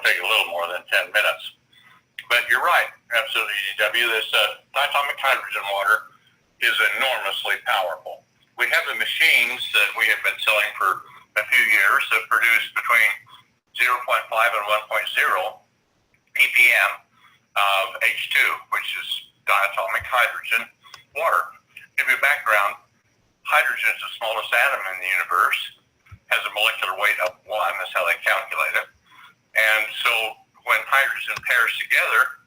take a little more than 10 minutes. But you're right, absolutely, DW. This diatomic hydrogen water is enormously powerful. We have the machines that we have been selling for a few years that produce between 0.5 and 1.0 ppm of H2, which is diatomic hydrogen water. To give you a background, hydrogen is the smallest atom in the universe, has a molecular weight of 1, that's how they calculate it. And so when hydrogen pairs together,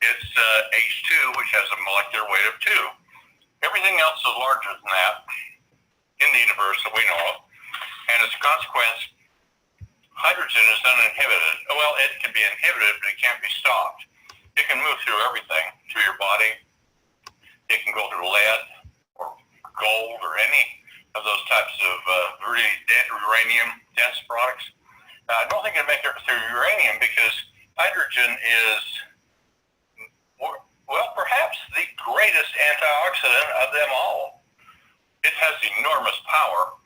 it's H2, which has a molecular weight of 2. Everything else is larger than that in the universe that we know of. And as a consequence, hydrogen is uninhibited. Well, it can be inhibited, but it can't be stopped. It can move through everything, through your body. It can go through lead or gold or any of those types of really uranium-dense products. I don't think it'll make it through uranium because hydrogen is, well, perhaps the greatest antioxidant of them all. It has enormous power.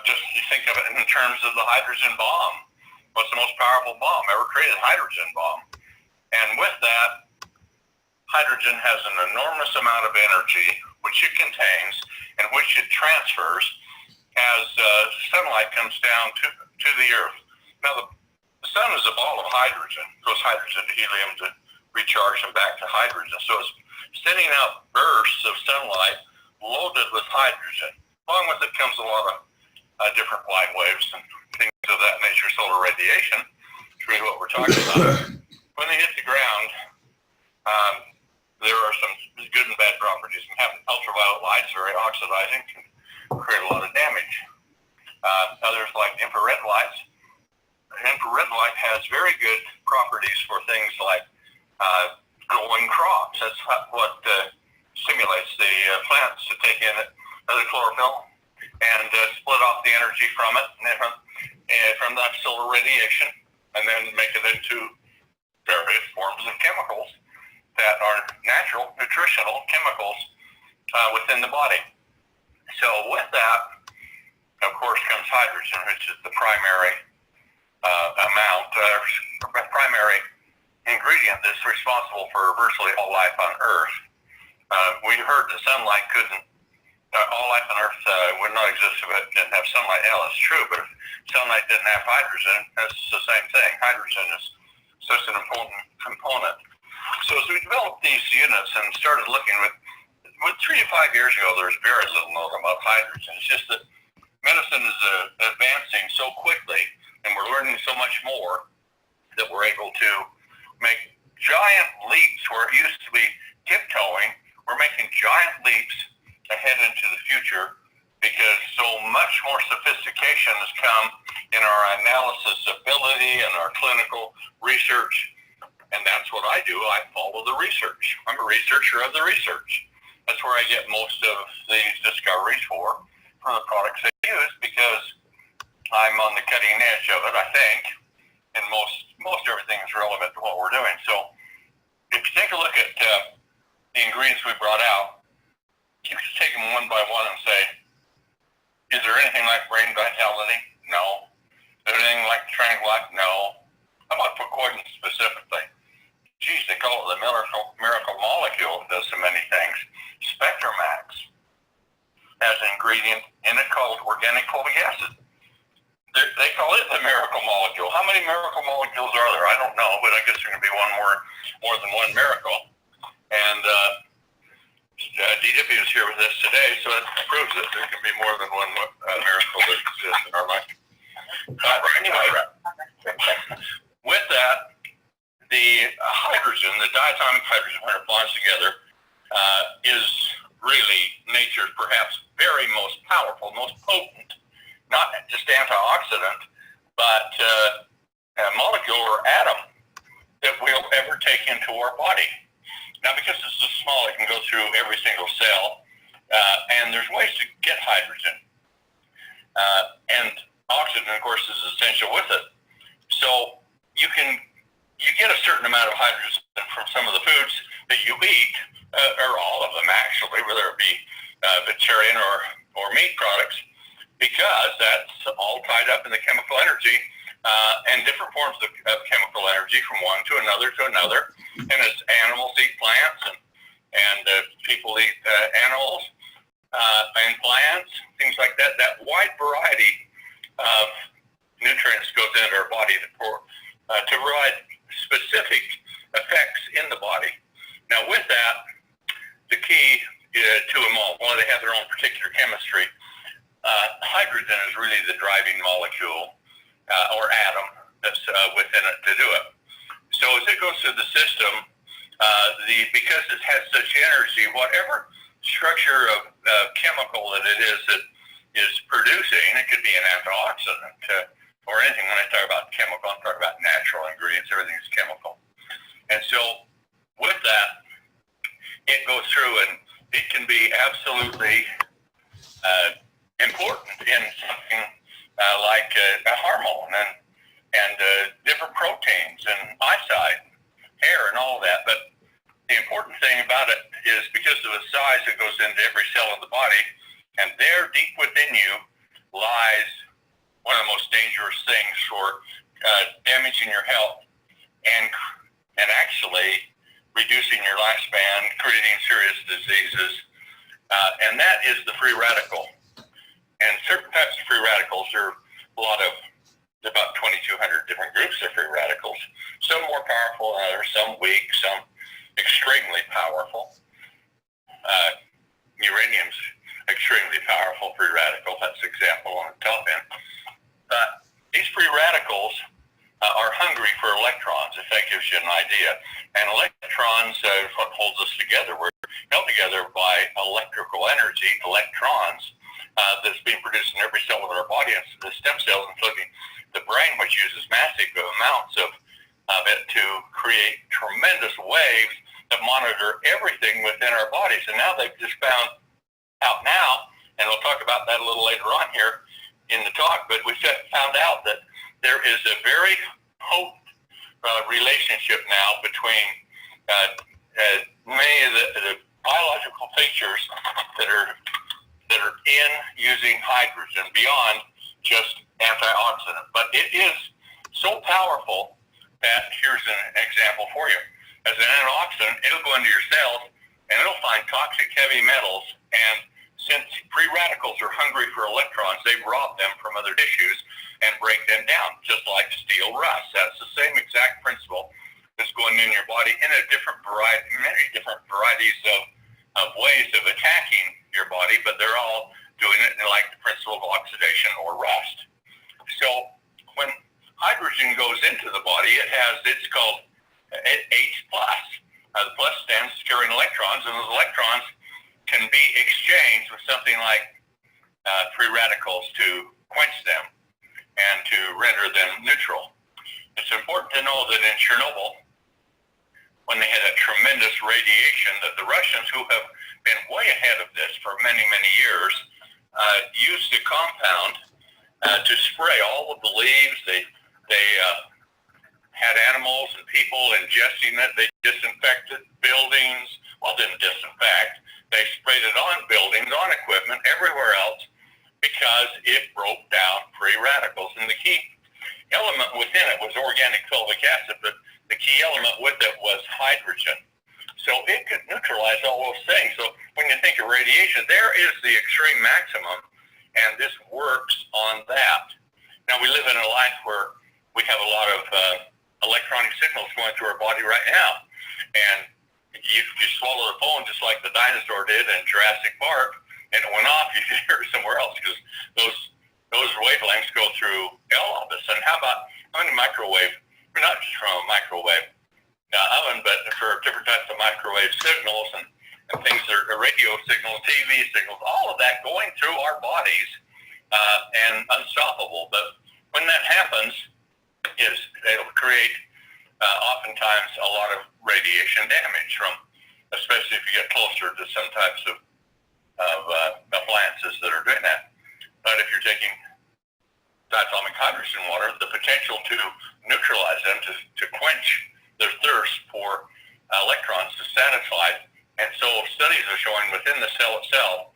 Just you think of it in terms of the hydrogen bomb. What's the most powerful bomb ever created? Hydrogen bomb. And with that, hydrogen has an enormous amount of energy, which it contains, and which it transfers as sunlight comes down to the Earth. Now, the sun is a ball of hydrogen. It goes hydrogen to helium to recharge and back to hydrogen. So it's sending out bursts of sunlight loaded with hydrogen. Along with it comes a lot of different light waves and things of that nature, solar radiation, is really what we're talking about. When they hit the ground, there are some good and bad properties. Ultraviolet light is very oxidizing, can create a lot of damage. Others like infrared lights. Infrared light has very good properties for things like growing crops. That's what stimulates the plants to take in the chlorophyll and split off the energy from it and from that solar radiation, and then make it into various forms of chemicals that are natural, nutritional chemicals within the body. So with that, of course, comes hydrogen, which is the primary primary ingredient that's responsible for virtually all life on Earth. We heard that sunlight couldn't, all life on Earth would not exist if it didn't have sunlight. Yeah, that's true, but if sunlight didn't have hydrogen, that's the same thing. Hydrogen is such an important component. So as we developed these units and started looking with 3 to 5 years ago, there was very little known about hydrogen. It's just that medicine is advancing so quickly, and we're learning so much more that we're able to make giant leaps where it used to be tiptoeing. We're making giant leaps ahead into the future because so much more sophistication has come in our analysis ability and our clinical research. And that's what I do. I follow the research. I'm a researcher of the research. That's where I get most of these discoveries for the products I use, because I'm on the cutting edge of it, I think. And most everything is relevant to what we're doing. So if you take a look at the ingredients we brought out, you can take them one by one and say, is there anything like brain vitality? No. Is there anything like tranquilize? No. How about fucoidan specifically? Geez, they call it the miracle molecule. It does so many things. Spectromax has an ingredient in it called organic fulvic acid. They call it the miracle molecule. How many miracle molecules are there? I don't know, but I guess there can be one more than one miracle. And DW is here with us today, so it proves that there can be more than one miracle that exists in our life. Anyway, with that, the hydrogen, the diatomic hydrogen, when it bonds together, is really nature's perhaps very most powerful, most potent, not just antioxidant, but a molecule or atom that we'll ever take into our body. Now, because it's so small, it can go through every single cell, and there's ways to get hydrogen. And oxygen, of course, is essential with it. So you get a certain amount of hydrogen from some of the foods that you eat, or all of them actually, whether it be vegetarian or meat products, because that's all tied up in the chemical energy and different forms of chemical energy energy from one to another. And as animals eat plants and people eat animals and plants, things like that, that wide variety of nutrients goes into our body to provide specific effects in the body. Now with that, the key to them all, while they have their own particular chemistry, hydrogen is really the driving molecule or atom that's within it to do it. So as it goes through the system, because it has such energy, whatever structure of chemical that it is that is producing, it could be an antioxidant or anything. When I talk about chemical, I'm talking about natural ingredients. Everything is chemical. And so with that, it goes through and it can be absolutely important in something like a hormone and different proteins and eyesight, hair, and all of that. But the important thing about it is because of the size it goes into every cell of the body, and there deep within you lies one of the most dangerous things for damaging your health and actually reducing your lifespan, creating serious diseases, and that is the free radical. And certain types of free radicals, there are about 2,200 different groups of free radicals. Some more powerful than others, some weak, some extremely powerful. Uranium's extremely powerful free radical. That's the example on the top end. But these free radicals are hungry for electrons, if that gives you an idea. And electrons is what holds us together. We're held together by electrical energy, electrons, that's being produced in every cell of our body. And the stem cells, including the brain, which uses massive amounts of it to create tremendous waves that monitor everything within our bodies. And now they've just found out now, and we'll talk about that a little later on here in the talk, but we found out that there is a very potent relationship now between many of the biological features that are in using hydrogen beyond just antioxidant. But it is so powerful that here's an example for you. As an antioxidant, it'll go into your cells and it'll find toxic heavy metals, and since free radicals are hungry for electrons, they rob them from other tissues and break them down, just like steel rust. That's the same exact principle that's going in your body in a different variety, many different varieties of ways of attacking your body, but they're all doing it in like the principle of oxidation or rust. So when hydrogen goes into the body, it's called H+. The plus stands for carrying electrons, and those electrons can be exchanged with something like free radicals to quench them and to render them neutral. It's important to know that in Chernobyl, when they had a tremendous radiation, that the Russians, who have been way ahead of this for many, many years, used a compound to spray all of the leaves. They had animals and people ingesting it. They disinfected buildings. Well, didn't disinfect. They sprayed it on buildings, on equipment, everywhere else, because it broke down free radicals. And the key element within it was organic fulvic acid, but the key element with it was hydrogen. So it could neutralize all those things. So when you think of radiation, there is the extreme maximum, and this works on that. Now, we live in a life where we have a lot of electronic signals going through our body right now. And you swallow the phone just like the dinosaur did in Jurassic Park, and it went off, you could hear it somewhere else, because those wavelengths go through all of us. And how about microwave? We're not just from a microwave oven, but for different types of microwave signals and things that are radio signals, TV signals, all of that going through our bodies and unstoppable. But when that happens, it'll create oftentimes a lot of radiation damage from, especially if you get closer to some types of appliances that are doing that. But if you're taking diatomic hydrogen water, the potential to neutralize them, to quench their thirst for electrons to satisfy. And so studies are showing within the cell itself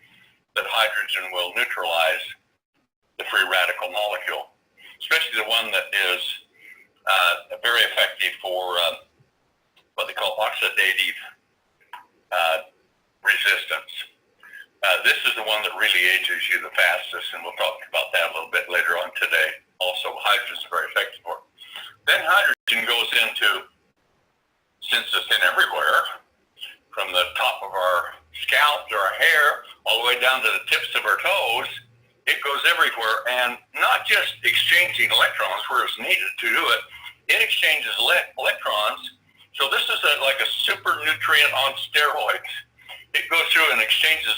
that hydrogen will neutralize the free radical molecule, especially the one that is very effective affinity for what they call oxidative resistance. This is the one that really ages you the fastest, and we'll talk about that a little bit later on today. Also, hydrogen is very effective for it. Then hydrogen goes into, since it's in everywhere, from the top of our scalp to our hair, all the way down to the tips of our toes, it goes everywhere, and not just exchanging electrons where it's needed to do it, it exchanges electrons. So this is like a super nutrient on steroids. It goes through and exchanges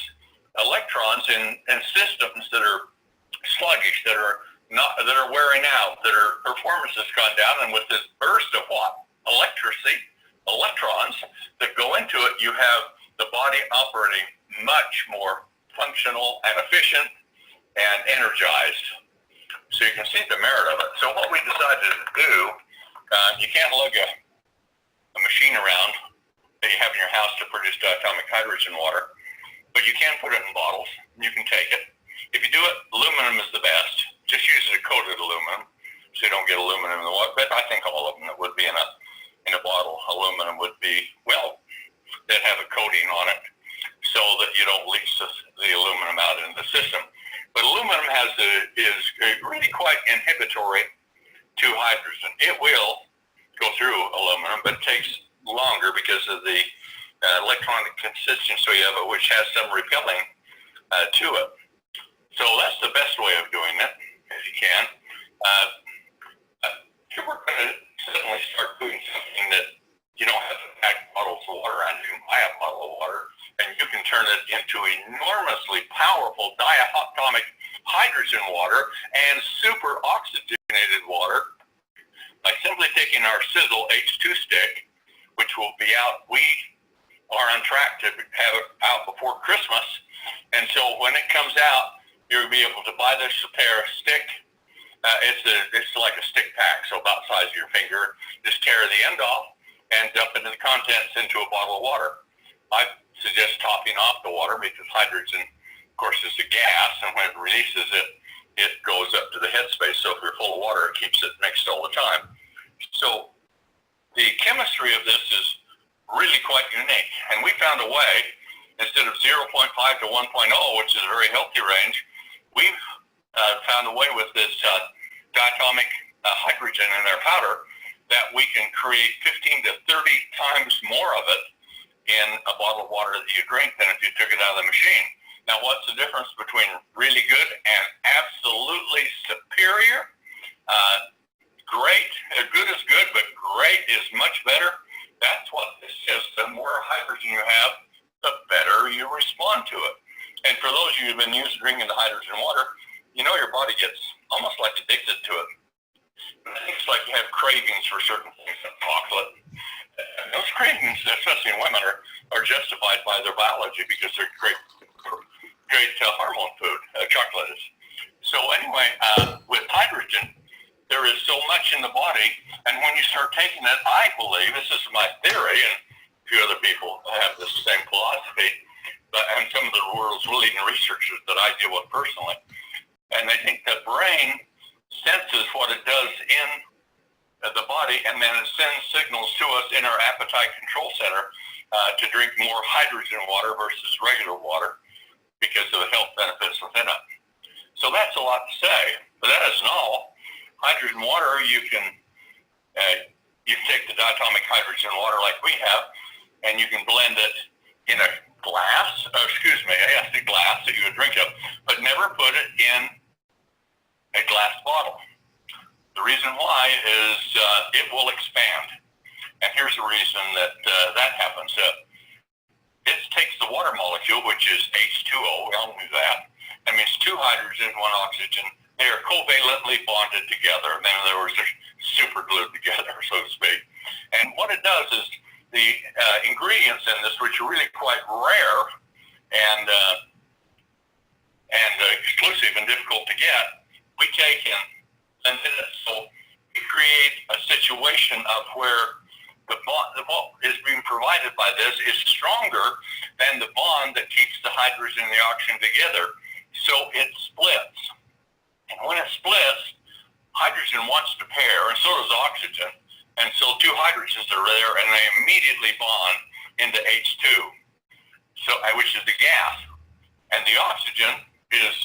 electrons in systems that are sluggish, that are wearing out, that are performance has gone down, and with this burst of what? Electrons that go into it, you have the body operating much more functional and efficient and energized. So you can see the merit of it. So what we decided to do, you can't lug a machine around that you have in your house to produce diatomic hydrogen water, but you can put it in bottles. You can take it. If you do it, aluminum is the best. Just use a coated aluminum so you don't get aluminum in the water. But I think all of them that would be in a bottle, aluminum would be, well, they'd have a coating on it so that you don't leach the aluminum out into the system. But aluminum is really quite inhibitory to hydrogen. It will go through aluminum, but it takes longer because of the electronic consistency of it, which has some repelling to it. So that's the best way of doing it, if you can. If we're going to suddenly start doing something that you don't have to pack bottles of water and you can buy a bottle of water, and you can turn it into enormously powerful diatomic hydrogen water and super oxygenated water by simply taking our Sizzle H2 stick, which will be out. We are on track to have it out before Christmas, and so when it comes out, you'll be able to buy this pair of stick. It's like a stick pack, so about the size of your finger. Just tear the end off and dump it in the contents into a bottle of water. I suggest topping off the water because hydrogen, of course, is a gas, and when it releases it, it goes up to the headspace. So if you're full of water, it keeps it mixed all the time. So the chemistry of this is really quite unique, and we found a way, instead of 0.5 to 1.0, which is a very healthy range, we've found a way with this diatomic hydrogen in our powder that we can create 15 to 30 times more of it in a bottle of water that you drink than if you took it out of the machine. Now, what's the difference between really good and absolutely superior? Great, good is good, but great is much better. That's what this is. The more hydrogen you have, the better you respond to it. And for those of you who've been used to drinking the hydrogen water, you know your body gets almost like addicted to it. It's like you have cravings for certain things, like chocolate. Those cravings, especially in women, are justified by their biology because they're great hormone food, chocolate is. So anyway, with hydrogen, there is so much in the body, and when you start taking it, I believe, this is my theory, and a few other people have the same philosophy, and some of the world's leading researchers that I deal with personally, and they think the brain senses what it does in the body, and then it sends signals to us in our appetite control center to drink more hydrogen water versus regular water because of the health benefits within it. So that's a lot to say, but that isn't all. Hydrogen water, you can take the diatomic hydrogen water like we have, and you can blend it in a glass, a glass that you would drink of, but never put it in a glass bottle. The reason why is it will expand. And here's the reason that happens. It takes the water molecule, which is H2O, we all knew that. That means two hydrogen, one oxygen. They are covalently bonded together. And then they were super glued together, so to speak. And what it does is the ingredients in this, which are really quite rare and exclusive and difficult to get, we take and blend it. So we create a situation of where the bond is being provided by this is stronger than the bond that keeps the hydrogen and the oxygen together. So it splits. And when it splits, hydrogen wants to pair, and so does oxygen. And so two hydrogens are there, and they immediately bond into H2, so which is the gas. And the oxygen is,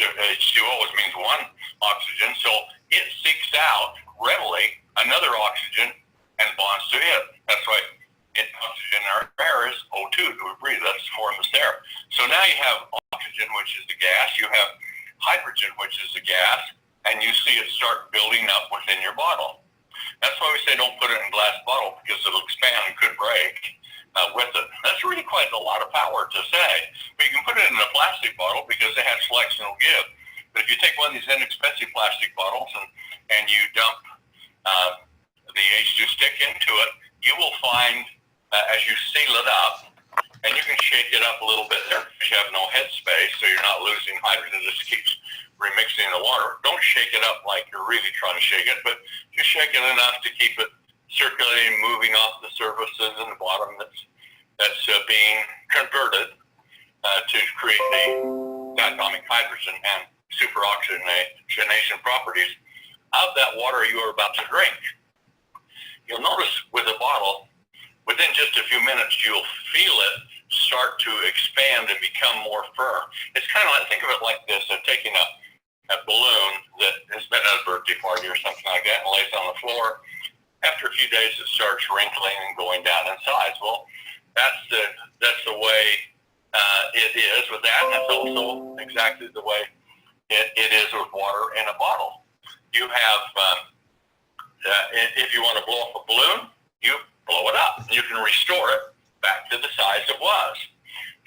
H2O means one oxygen, so it seeks out readily another oxygen and bonds to it. That's why oxygen in our air is O2, we breathe. That's the formula there. So now you have oxygen, which is the gas. You have hydrogen, which is the gas, and you see it start building up within your bottle. That's why we say don't put it in a glass bottle, because it'll expand and could break with it. That's really quite a lot of power to say. But you can put it in a plastic bottle because it has flex and it'll give. But if you take one of these inexpensive plastic bottles and you dump the H2 stick into it, you will find as you seal it up, and you can shake it up a little bit there because you have no head space, so you're not losing hydrogen. It just keeps remixing the water. Don't shake it up like you're really trying to shake it, but just shake it enough to keep it circulating, moving off the surfaces in the bottom that's being converted to create the diatomic hydrogen and superoxygenation properties of that water you are about to drink. You'll notice with a bottle, within just a few minutes, you'll feel it start to expand and become more firm. It's kind of like, think of it like this, of taking a balloon that has been at a birthday party or something like that and lays on the floor. After a few days, it starts wrinkling and going down in size. Well, that's the way it is with that, and that's also exactly the way it is with water in a bottle. You have, if you want to blow up a balloon, you blow it up. You can restore it back to the size it was.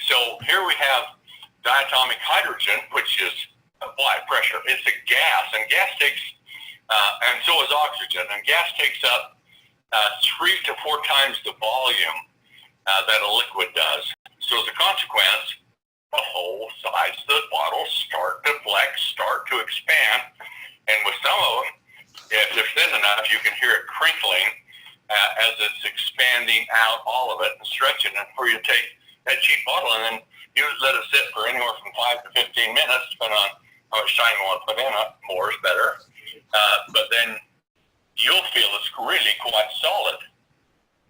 So here we have diatomic hydrogen, which is applied pressure. It's a gas, and gas takes, and so is oxygen, and gas takes up 3 to 4 times the volume that a liquid does. So as a consequence, the whole size of the bottle start to flex, start to expand, and with some of them, if they're thin enough, you can hear it crinkling as it's expanding out all of it and stretching it for you to take that cheap bottle and then you let it sit for anywhere from 5 to 15 minutes, depending on how much time you want to put in it. More is better. But then you'll feel it's really quite solid.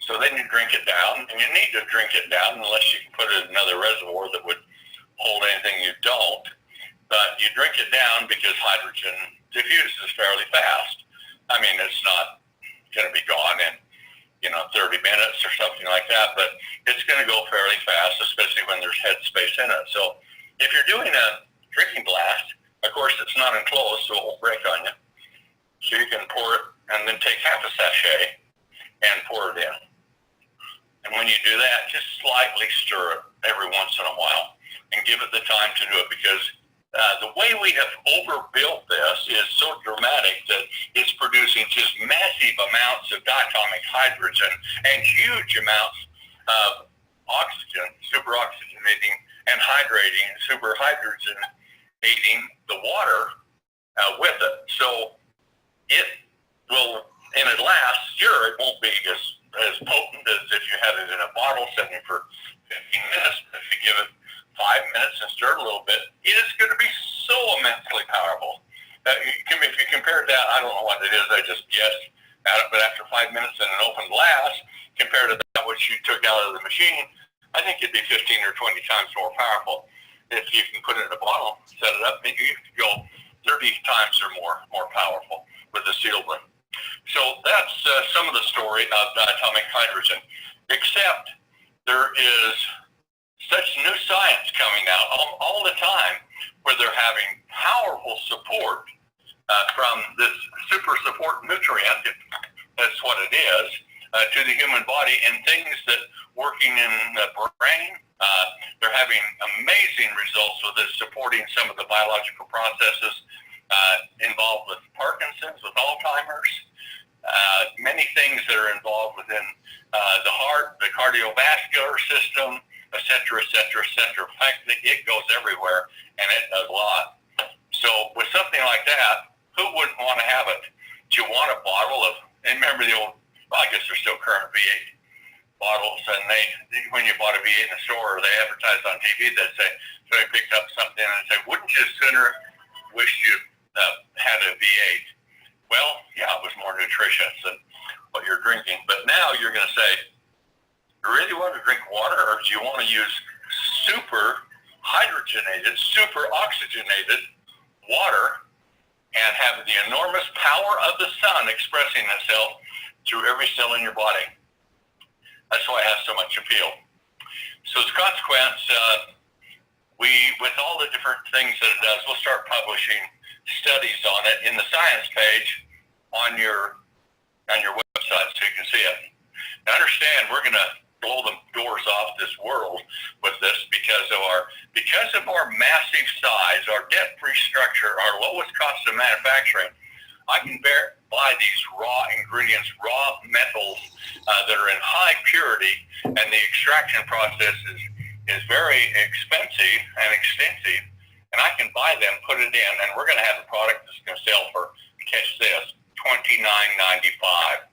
So then you drink it down, and you need to drink it down unless you can put it in another reservoir that would hold anything you don't. But you drink it down because hydrogen diffuses fairly fast. I mean, it's not going to be gone in 30 minutes or something like that, but it's going to go fairly fast, especially when there's head space in it. So if you're doing a drinking glass, of course it's not enclosed, so it won't break on you. So you can pour it and then take half a sachet and pour it in. And when you do that, just slightly stir it every once in a while and give it the time to do it, because the way we have overbuilt this is so dramatic that it's producing just massive amounts of diatomic hydrogen and huge amounts of oxygen, superoxygenating and hydrating, superhydrogenating the water with it. So it will, and it lasts, sure, it won't be as potent as if you had it in a bottle sitting for 15 minutes. If you give it 5 minutes and stir it a little bit, it is going to be so immensely powerful. If you compare that, I don't know what it is, I just guessed at it, but after 5 minutes in an open glass, compared to that which you took out of the machine, I think it'd be 15 or 20 times more powerful. If you can put it in a bottle, set it up, you could go 30 times or more powerful with a sealed one. So that's some of the story of diatomic hydrogen, except there is such new science coming out all the time where they're having powerful support from this super support nutrient, if that's what it is, to the human body, and things that working in the brain, they're having amazing results with it, supporting some of the biological processes involved with Parkinson's, with Alzheimer's, many things that are involved within the heart, the cardiovascular system, et cetera, et cetera, et cetera. In fact, it goes everywhere, and it does a lot. So with something like that, who wouldn't want to have it? Do you want a bottle of, and remember the old, well, I guess they're still current V8 bottles, and when you bought a V8 in the store, or they advertised on TV, they'd say, so they picked up something and say, wouldn't you sooner wish you had a V8? Well, yeah, it was more nutritious, and what you're drinking. But now you're going to say, you really want to drink water, or do you want to use super hydrogenated, super oxygenated water and have the enormous power of the sun expressing itself through every cell in your body? That's why it has so much appeal. So as a consequence, with all the different things that it does, we'll start publishing studies on it in the science page on your website so you can see it. Now understand, we're going to blow the doors off this world with this because of our massive size, our debt-free structure, our lowest cost of manufacturing. I can buy these raw ingredients, raw metals that are in high purity, and the extraction process is very expensive and extensive, and I can buy them, put it in, and we're going to have a product that's going to sell for, catch this, $29.95.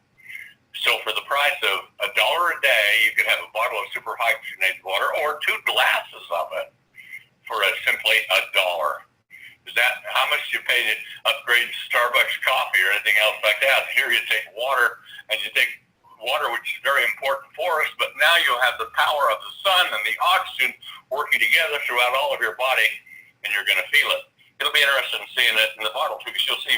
So for the price of $1 a day, you could have a bottle of super hydrogenated water or 2 glasses of it for simply $1. Is that how much you pay to upgrade Starbucks coffee or anything else like that? Here you take water, and you take water, which is very important for us, but now you'll have the power of the sun and the oxygen working together throughout all of your body, and you're going to feel it. It'll be interesting seeing it in the bottle, because you'll see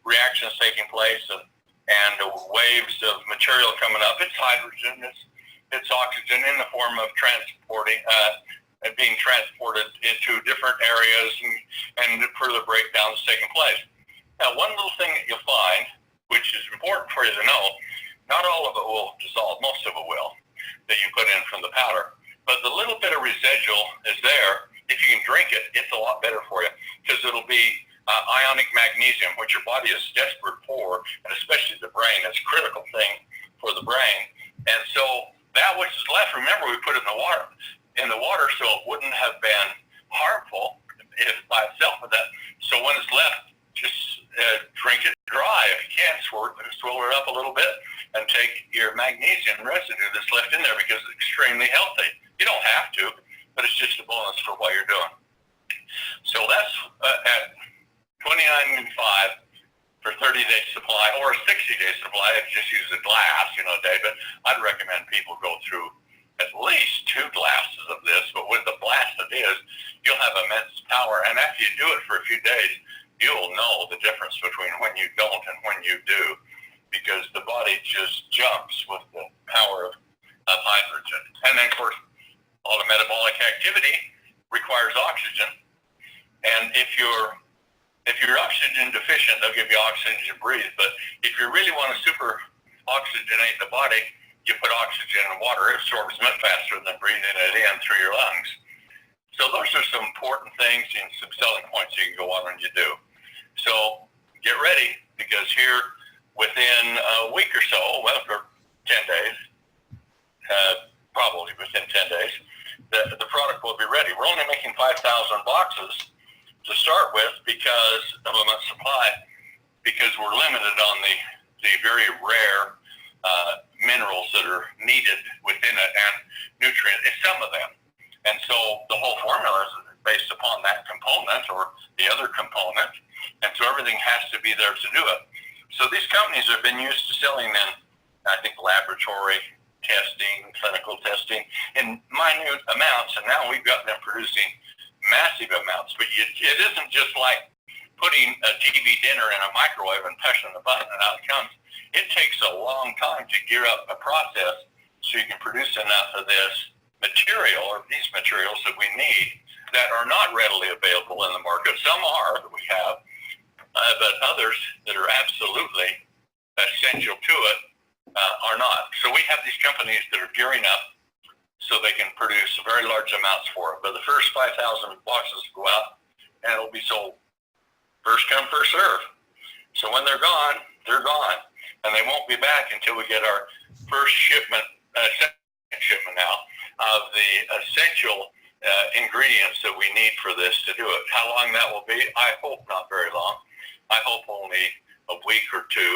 reactions taking place and waves of material coming up. It's hydrogen, it's oxygen in the form of being transported into different areas and further breakdowns taking place. Now, one little thing that you'll find, which is important for you to know, not all of it will dissolve, most of it will, that you put in from the powder. But the little bit of residual is there. If you can drink it, it's a lot better for you, because it'll be ionic magnesium, which your body is desperate for, and especially the brain. It's a critical thing for the brain. And so that which is left, remember, we put it in the water so it wouldn't have been harmful if by itself with that. So when it's left, just drink it dry. If you can, swirl it up a little bit and take your magnesium residue that's left in there, because it's extremely healthy. You don't have to, but it's just a bonus for what you're doing. So that's at $29.95 for 30-day supply, or a 60-day supply if you just use a glass, a day. But I'd recommend people go through at least 2 glasses of this. But with the blast it is, you'll have immense power. And after you do it for a few days, you'll know the difference between when you don't and when you do, because the body just jumps with the power of hydrogen. And then, of course, all the metabolic activity requires oxygen. And if you're oxygen deficient, they'll give you oxygen to breathe. But if you really want to super oxygenate the body, you put oxygen in water. It absorbs much faster than breathing it in through your lungs. So those are some important things and some selling points you can go on and you do. So get ready, because here within a week or so, well, for 10 days, probably within 10 days, the product will be ready. We're only making 5,000 boxes to start with because of a month's supply, because we're limited on the very rare minerals that are needed within it and nutrients, some of them. And so the whole formula is based upon that component or the other component, and so everything has to be there to do it. So these companies have been used to selling in, I think, laboratory testing, clinical testing in minute amounts, and now we've got them producing massive amounts. But it isn't just like putting a TV dinner in a microwave and pushing the button and out it comes. It takes a long time to gear up a process so you can produce enough of this material, or these materials that we need, that are not readily available in the market. Some are, that we have, but others that are absolutely essential to it are not. So we have these companies that are gearing up so they can produce very large amounts for it. But the first 5,000 boxes go out, and it'll be sold first come, first serve. So when they're gone, they're gone. And they won't be back until we get our first shipment, second shipment now, of the essential ingredients that we need for this to do it. How long that will be, I hope not very long. I hope only a week or two.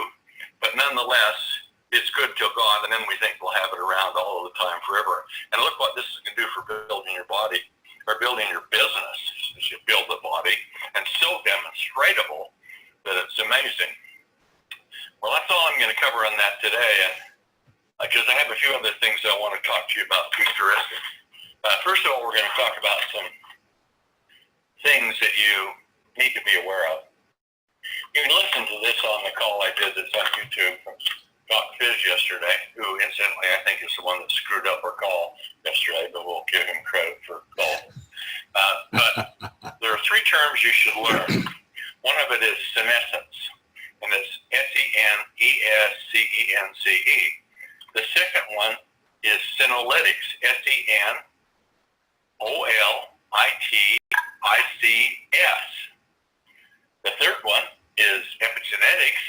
But nonetheless, it's good till gone, and then we think we'll have it around all of the time forever. And look what this is going to do for building your body, or building your business, as you build the body, and so demonstratable that it's amazing. Well, that's all I'm going to cover on that today. few other things I want to talk to you about futuristic. First of all, we're going to talk about some things that you need to be aware of. You can listen to this on the call I did that's on YouTube from Doc Fizz yesterday, who incidentally I think is the one that screwed up our call yesterday, but we'll give him credit for calling. But there are three terms you should learn. One of it is senescence, and it's SENESCENCE. The second one is senolytics, SENOLITICS. The third one is epigenetics,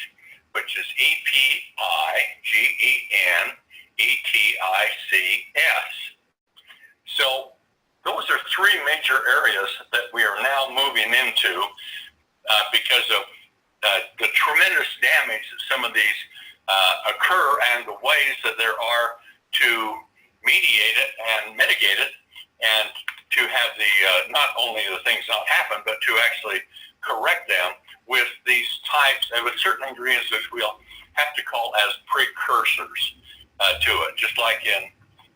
which is EPIGENETICS. So those are three major areas that we are now moving into because of the tremendous damage that some of these occur and the ways that there are to mediate it and mitigate it, and to have the not only the things not happen, but to actually correct them with these types, with certain ingredients which we'll have to call as precursors to it. Just like in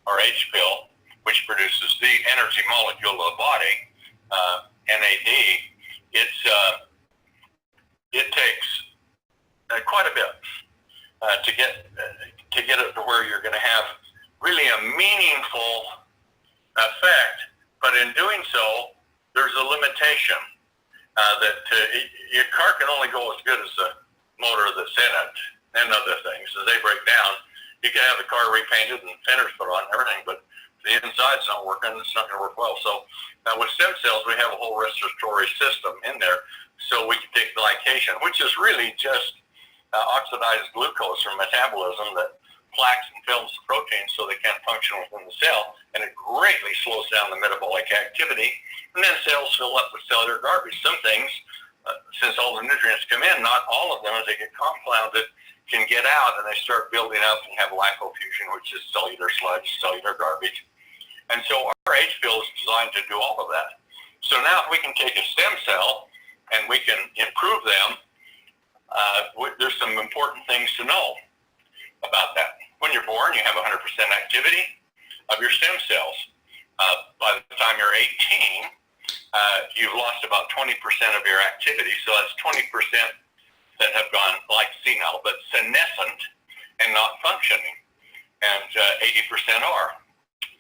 our H pill, which produces the energy molecule of the body, NAD, it takes quite a bit to get it to where you're going to have really a meaningful effect. But in doing so, there's a limitation that your car can only go as good as the motor that's in it and other things. As they break down, you can have the car repainted and fenders put on and everything, but if the inside's not working, it's not going to work well. So with stem cells, we have a whole respiratory system in there. So we can take glycation, which is really just oxidized glucose from metabolism that plaques and films the proteins so they can't function within the cell, and it greatly slows down the metabolic activity. And then cells fill up with cellular garbage. Some things, since all the nutrients come in, not all of them, as they get compounded, can get out, and they start building up and have lipofuscin, which is cellular sludge, cellular garbage. And so our H pill is designed to do all of that. So now if we can take a stem cell and we can improve them, there's some important things to know about that. When you're born, you have 100% activity of your stem cells. By the time you're 18, you've lost about 20% of your activity. So that's 20% that have gone like senile, but senescent and not functioning. And 80% are.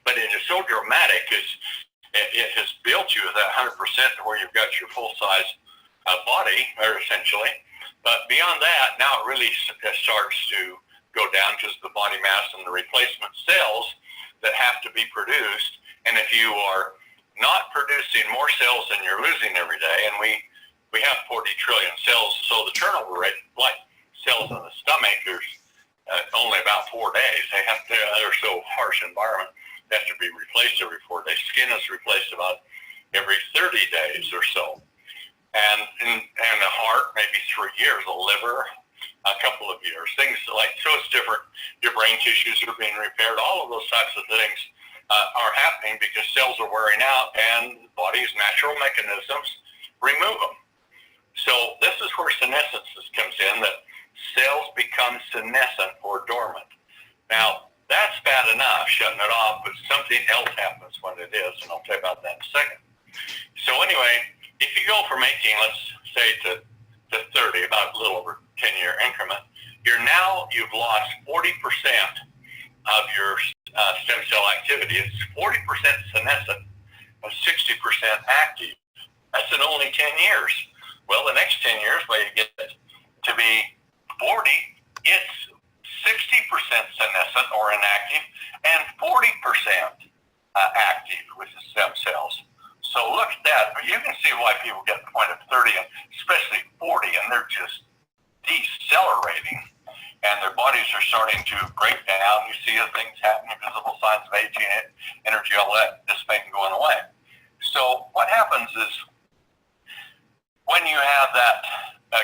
But it is so dramatic, it has built you at that 100% to where you've got your full-size body, or essentially. But beyond that, now it really starts to go down because the body mass and the replacement cells that have to be produced. And if you are not producing more cells than you're losing every day, and we have 40 trillion cells, so the turnover rate, like cells in the stomach, there's only about 4 days. They're so harsh environment. They have to be replaced every 4 days. Skin is replaced about every 30 days or so. And the heart, maybe 3 years. The liver, a couple of years. Things like, so it's different. Your brain tissues are being repaired. All of those types of things are happening because cells are wearing out and the body's natural mechanisms remove them. So this is where senescence comes in, that cells become senescent or dormant. Now, that's bad enough, shutting it off, but something else happens when it is, and I'll tell you about that in a second. So anyway, if you go from 18, let's say, to 30, about a little over 10-year increment, you've lost 40% of your stem cell activity. It's 40% senescent and 60% active. That's in only 10 years. Well, the next 10 years, when you get to be 40, it's 60% senescent or inactive and 40% active with the stem cells. So look at that. You can see why people get to the point of 30, and especially 40, and they're just decelerating, and their bodies are starting to break down. You see the things happening, visible signs of aging, energy, all that dissipating, going away. So what happens is when you have that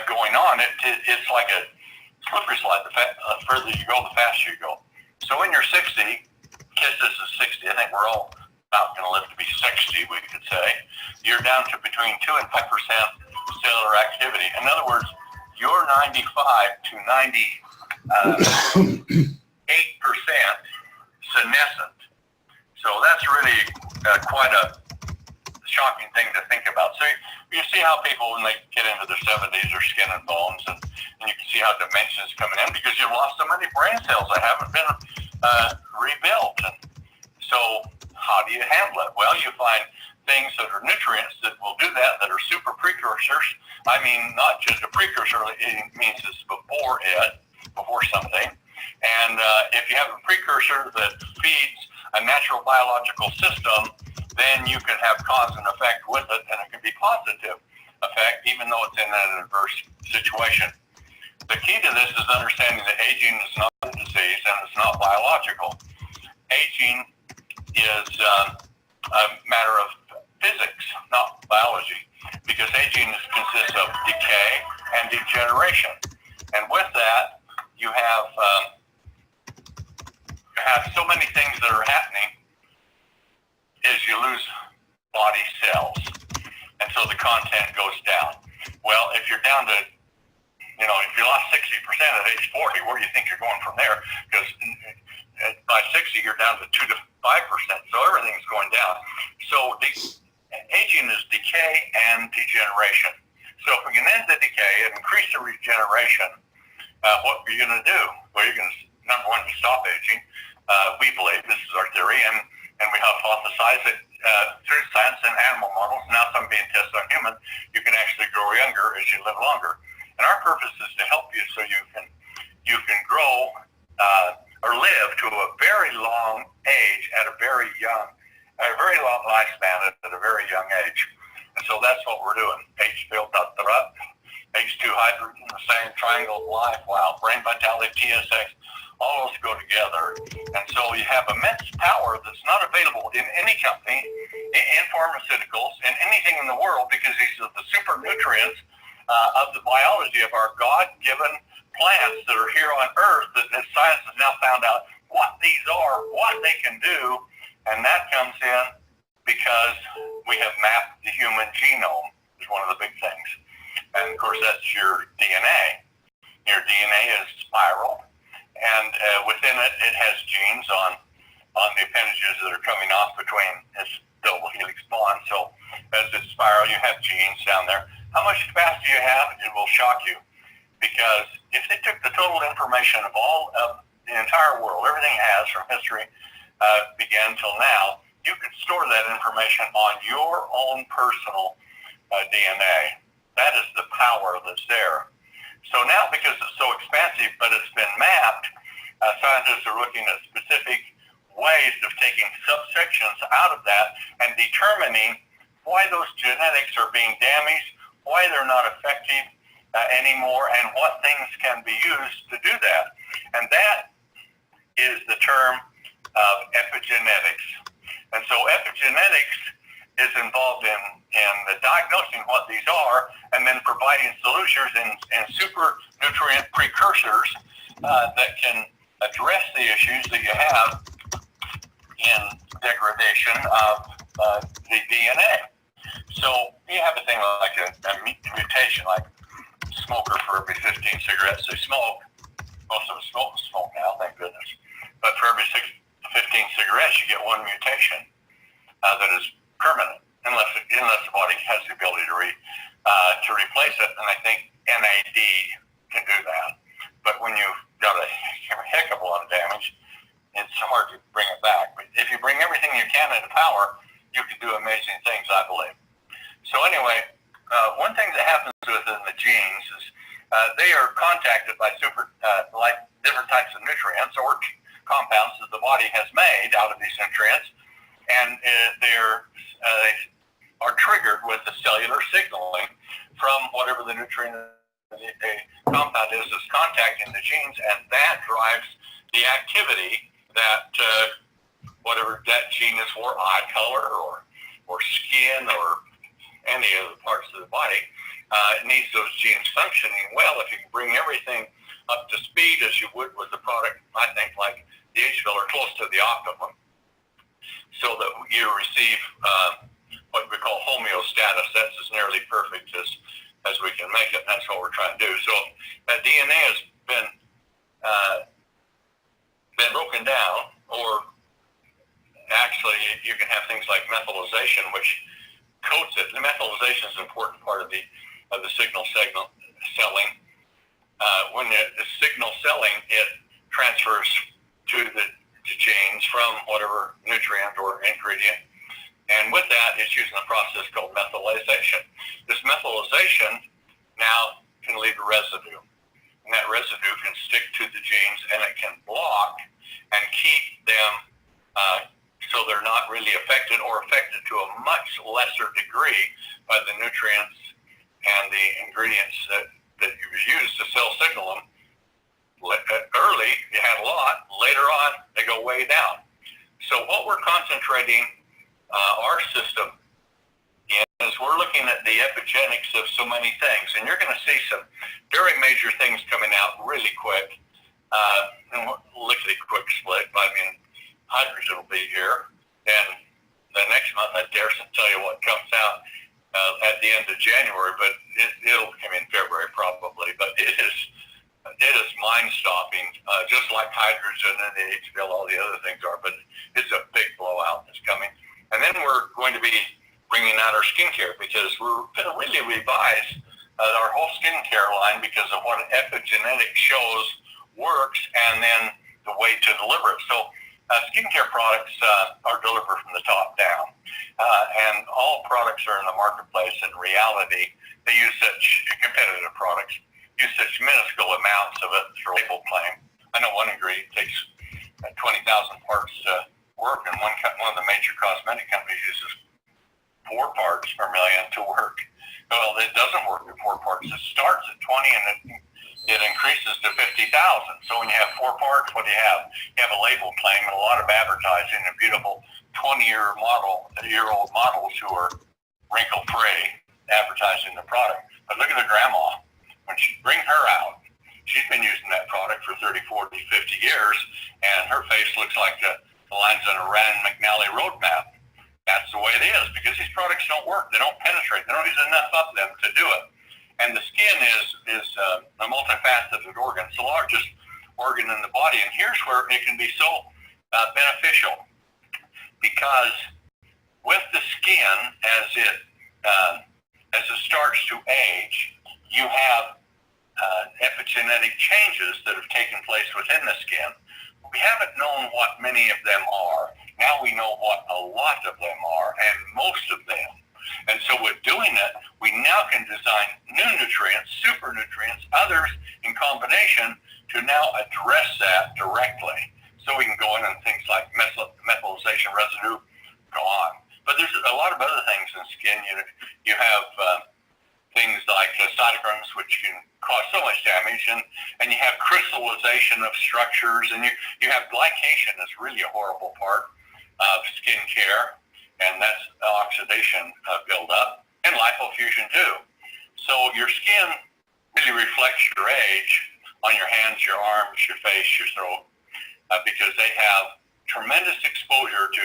going on, it's like a slippery slide. The further you go, the faster you go. So when you're 60, kiss this is 60, I think we're all about going to live to be 60, we could say. You're down to between 2 and 5% cellular activity. In other words, you're 95 to 98% senescent. So that's really quite a shocking thing to think about. So you see how people, when they get into their 70s, are skin and bones, and you can see how dementia is coming in because you've lost so many brain cells that haven't been rebuilt. And so how do you handle it? Well, you find things that are nutrients that will do that, that are super precursors. I mean, not just a precursor, it means it's before something. And if you have a precursor that feeds a natural biological system, then you can have cause and effect with it, and it can be positive effect, even though it's in an adverse situation. The key to this is understanding that aging is not a disease and it's not biological. Aging is a matter of physics, not biology, because aging consists of decay and degeneration. And with that, you have so many things that are happening is you lose body cells, and so the content goes down. Well, if you're down to, if you lost 60% at age 40, where do you think you're going from there? Because by 60, you're down to 2 to 5%, so everything's going down. So aging is decay and degeneration. So if we can end the decay and increase the regeneration, what are you going to do? Well, you're going to, number one, stop aging. We believe, this is our theory, and we hypothesize that through science and animal models, now some being tested on humans, you can actually grow younger as you live longer. And our purpose is to help you so you can grow or live to a very long age at a very long lifespan at a very young age. And so that's what we're doing. H-Field, H2 hydrogen, the same triangle of life, wow, brain vitality, TSX, all those go together. And so you have immense power that's not available in any company, in pharmaceuticals, in anything in the world, because these are the super nutrients of the biology of our God-given plants that are here on Earth that science has now found out what these are, what they can do, and that comes in because we have mapped the human genome is one of the big things. And of course, that's your DNA. Your DNA is spiral. And within it, it has genes on the appendages that are coming off between its double helix bond. So as it spiral, you have genes down there. How much capacity you have, it will shock you. Because if they took the total information of all of the entire world, everything it has from history began till now, you could store that information on your own personal DNA. That is the power that's there. So now, because it's so expansive, but it's been mapped, scientists are looking at specific ways of taking subsections out of that and determining why those genetics are being damaged, why they're not effective anymore, and what things can be used to do that. And that is the term of epigenetics. And so epigenetics is involved in diagnosing what these are and then providing solutions and super nutrient precursors that can address the issues that you have in degradation of the DNA. So you have a thing like a mutation, like smoker for every 15 cigarettes they smoke. Most of us smoke now, thank goodness. But for every 15 cigarettes, you get one mutation that is permanent, unless the body has the ability to replace it. And I think NAD can do that. But when you've got a heck of a lot of damage, it's hard to bring it back. But if you bring everything you can into power, you can do amazing things, I believe. So anyway, one thing that happens within the genes is they are contacted by like different types of nutrients or compounds that the body has made out of these nutrients, and they are triggered with the cellular signaling from whatever the nutrient a compound is that's contacting the genes, and that drives the activity that whatever that gene is for, eye color or skin or any of the parts of the body, it needs those genes functioning well. If you can bring everything up to speed as you would with the product, I think, like the H-Fill or close to the optimum, so that you receive what we call homeostasis. That's as nearly perfect as we can make it. That's what we're trying to do. So that DNA has been broken down or Conversely, you can have things like methylization, which coats it. The methylization is an important part of the signal selling. When the signal selling, it transfers to the genes from whatever nutrient or ingredient. And with that, it's using a process called methylization. This methylization now can leave a residue. And that residue can stick to the genes, and it can block and keep them so they're not really affected, or affected to a much lesser degree by the nutrients and the ingredients that you use to signal them. Early, you had a lot. Later on, they go way down. So what we're concentrating our system in is we're looking at the epigenetics of so many things. And you're going to see some very major things coming out really quick. Lickety quick split. I mean, hydrogen will be here. And the next month, I dare to tell you what comes out at the end of January, but it'll come in February probably. But it is mind-stopping, just like hydrogen and the HPL, all the other things are. But it's a big blowout that's coming. And then we're going to be bringing out our skincare, because we're going to really revise our whole skincare line because of what epigenetics shows works, and then the way to deliver it. So skincare products are delivered from the top down, and all products are in the marketplace. In reality, they use such competitive products, use such minuscule amounts of it for label claim. I know one ingredient takes 20,000 parts to work, and one of the major cosmetic companies uses 4 parts per million to work. Well, it doesn't work at 4 parts. It starts at 20 and it increases to 50,000. So when you have 4 parts, what do you have? You have a label claim and a lot of advertising and beautiful 20-year-old models who are wrinkle-free advertising the product. But look at the grandma. When she bring her out, she's been using that product for 30, 40, 50 years, and her face looks like the lines on a Rand McNally roadmap. That's the way it is, because these products don't work. They don't penetrate. They don't use enough of them to do it. And the skin is a multifaceted organ. It's the largest organ in the body. And here's where it can be so beneficial, because with the skin, as it starts to age, you have epigenetic changes that have taken place within the skin. We haven't known what many of them are. Now we know what a lot of them are, and most of them. And so with doing it, we now can design new nutrients, super nutrients, others in combination to now address that directly. So we can go in and things like methylization residue, gone. But there's a lot of other things in skin. You have things like cytokines, which can cause so much damage, and you have crystallization of structures, and you have glycation is really a horrible part of skin care, and that's oxidation buildup, and lipofuscin too. So your skin really reflects your age on your hands, your arms, your face, your throat, because they have tremendous exposure to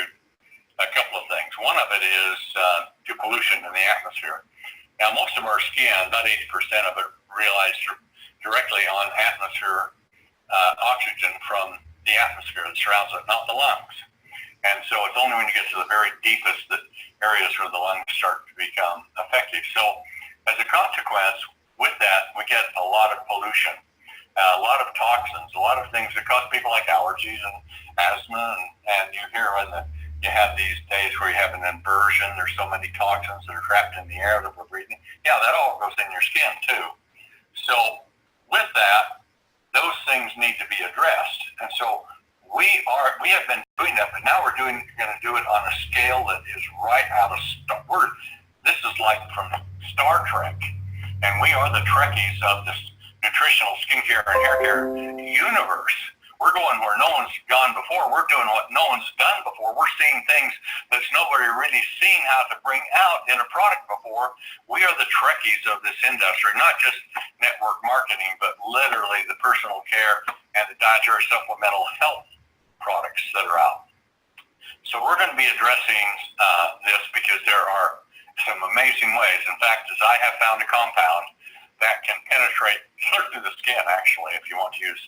a couple of things. One of it is to pollution in the atmosphere. Now, most of our skin, about 80% of it, relies directly on atmosphere oxygen from the atmosphere that surrounds it, not the lungs. And so it's only when you get to the very deepest areas where the lungs start to become effective. So as a consequence, with that, we get a lot of pollution, a lot of toxins, a lot of things that cause people like allergies and asthma. And you hear you have these days where you have an inversion. There's so many toxins that are trapped in the air that we're breathing. Yeah, that all goes in your skin too. So with that, those things need to be addressed. And so we have been doing that, but now we're going to do it on a scale that is right out of this is like from Star Trek, and we are the Trekkies of this nutritional skincare and hair care universe. We're going where no one's gone before. We're doing what no one's done before. We're seeing things that's nobody really seen how to bring out in a product before. We are the Trekkies of this industry, not just network marketing, but literally the personal care and the dietary supplemental health products that are out. So we're going to be addressing this because there are some amazing ways. In fact, as I have found a compound that can penetrate through the skin, actually, if you want to use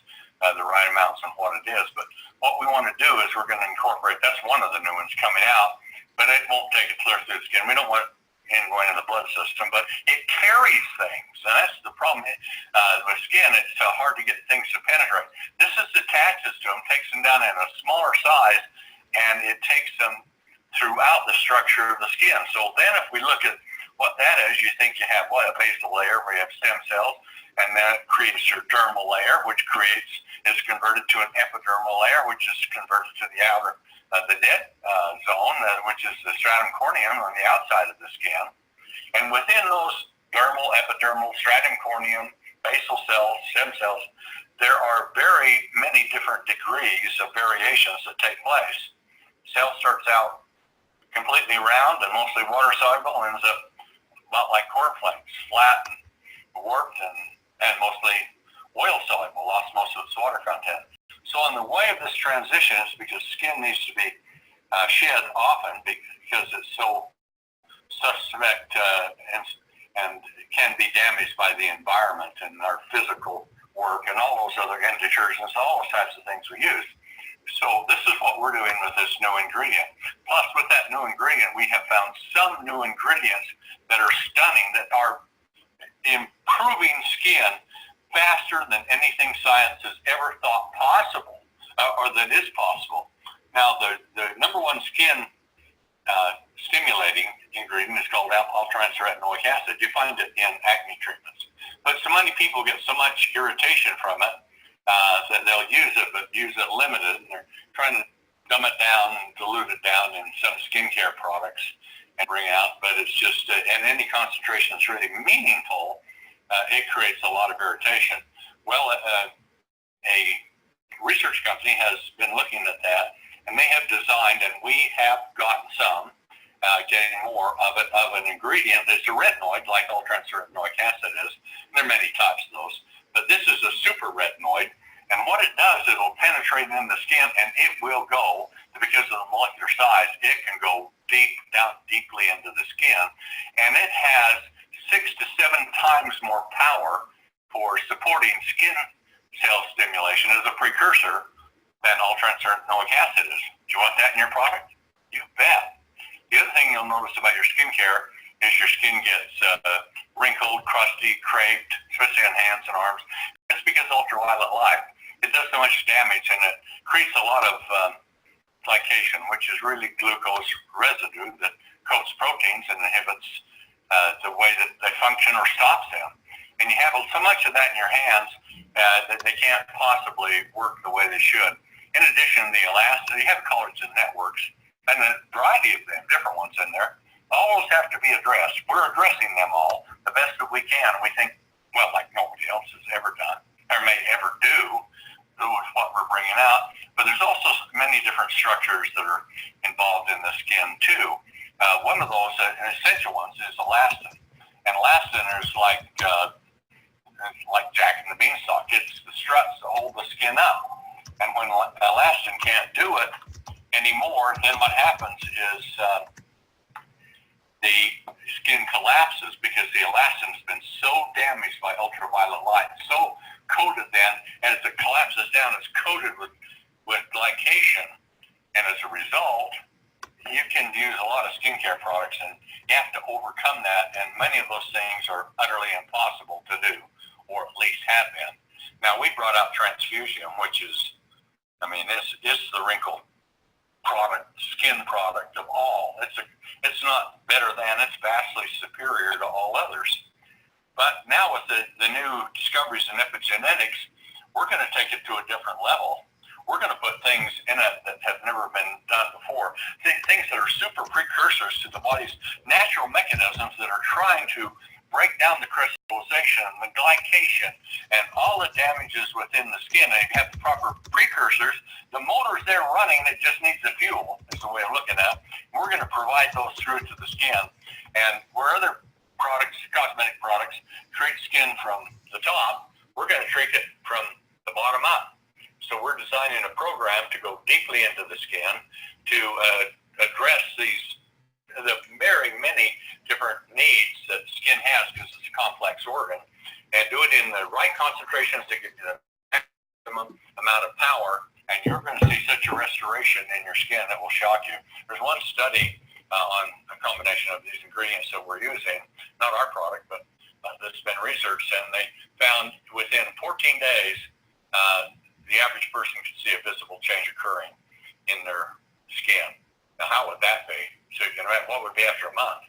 the right amounts and what it is. But what we want to do is we're going to incorporate, that's one of the new ones coming out, but it won't take it clear through the skin. We don't want it going in the blood system, but it carries things, and that's the problem. With skin, it's hard to get things to penetrate. This is attaches to them, takes them down in a smaller size, and it takes them throughout the structure of the skin. So then if we look at what that is, you think you have what? A basal layer where you have stem cells, and that creates your dermal layer, which is converted to an epidermal layer, which is converted to the outer, the dead zone, which is the stratum corneum on the outside of the skin. And within those dermal, epidermal, stratum corneum, basal cells, stem cells, there are very many different degrees of variations that take place. Cell starts out completely round and mostly water soluble, ends up about like cornflakes, flat and warped and mostly oil soluble, lost most of its water content. So in the way of this transition is because skin needs to be shed often because it's so suspect and can be damaged by the environment and our physical work and all those other detergents, all those types of things we use. So this is what we're doing with this new ingredient. Plus, with that new ingredient, we have found some new ingredients that are stunning, that are improving skin faster than anything science has ever thought possible, or that is possible. Now, the number one skin stimulating ingredient is called alpha-retinoic acid. You find it in acne treatments. But so many people get so much irritation from it that they'll use it, but use it limited, and they're trying to dumb it down and dilute it down in some skincare products and bring out, but it's just, and any concentration that's really meaningful, it creates a lot of irritation. Well, a research company has been looking at that, and they have designed, and we have gotten some, getting more of it, of an ingredient that's a retinoid, like ultra-retinoic acid is. There are many types of those, but this is a super retinoid, and what it does, it'll penetrate in the skin, and it will go, because of the molecular size, it can go down deeply into the skin, and it has 6 to 7 times more power for supporting skin cell stimulation as a precursor than ultra-retinoic acid is. Do you want that in your product? You bet. The other thing you'll notice about your skincare is your skin gets wrinkled, crusty, creped, especially on hands and arms. It's because ultraviolet light, it does so much damage, and it creates a lot of glycation, which is really glucose residue that coats proteins and inhibits the way that they function or stops them. And you have so much of that in your hands that they can't possibly work the way they should. In addition, the elastin, you have collagen networks, and a variety of them, different ones in there. All those have to be addressed. We're addressing them all the best that we can. We think, well, like nobody else has ever done or may ever do with what we're bringing out. But there's also many different structures that are involved in the skin too. One of those essential ones is elastin. And elastin is like Jack and the Beanstalk. It's the struts that hold the skin up. And when elastin can't do it anymore, then what happens is the skin collapses because the elastin's been so damaged by ultraviolet light, so coated then, as it collapses down, it's coated with glycation, and as a result, you can use a lot of skincare products, and you have to overcome that, and many of those things are utterly impossible to do, or at least have been. Now, we brought out transfusion, which is, it's the wrinkle product, skin product of all. It's not better than, it's vastly superior to all others. But now with the new discoveries in epigenetics, we're going to take it to a different level. We're going to put things in it that have never been done before. Things that are super precursors to the body's natural mechanisms that are trying to break down the crystallization, the glycation, and all the damages within the skin. And if you have the proper precursors, the motor's there running, it just needs the fuel, is the way of looking at it. We're going to provide those through to the skin. And where other products, cosmetic products, treat skin from the top, we're going to treat it from the bottom up. So we're designing a program to go deeply into the skin to address the very many different needs that skin has, because it's a complex organ, and do it in the right concentrations to get the maximum amount of power, and you're going to see such a restoration in your skin that will shock you. There's one study on a combination of these ingredients that we're using, not our product, but that's been researched, and they found within 14 days, the average person could see a visible change occurring in their skin. Now, how would that be? So you can imagine what would be after a month.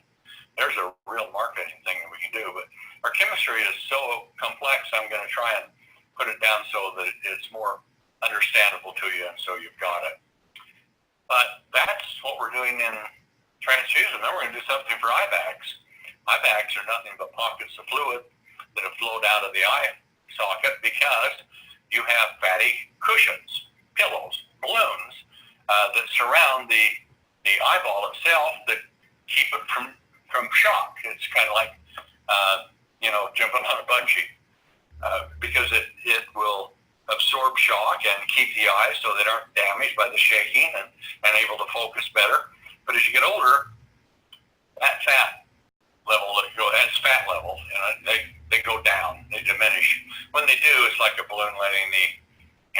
There's a real marketing thing that we can do, but our chemistry is so complex, I'm going to try and put it down so that it's more understandable to you, and so you've got it. But that's what we're doing in transfusion. Then we're going to do something for eye bags. Eye bags are nothing but pockets of fluid that have flowed out of the eye socket because you have fatty cushions, pillows, balloons that surround the eyeball itself that keep it from shock. It's kind of like jumping on a bungee because it will absorb shock and keep the eyes so they aren't damaged by the shaking and able to focus better. But as you get older, that fat level that's fat level, they go down, they diminish. When they do, it's like a balloon letting the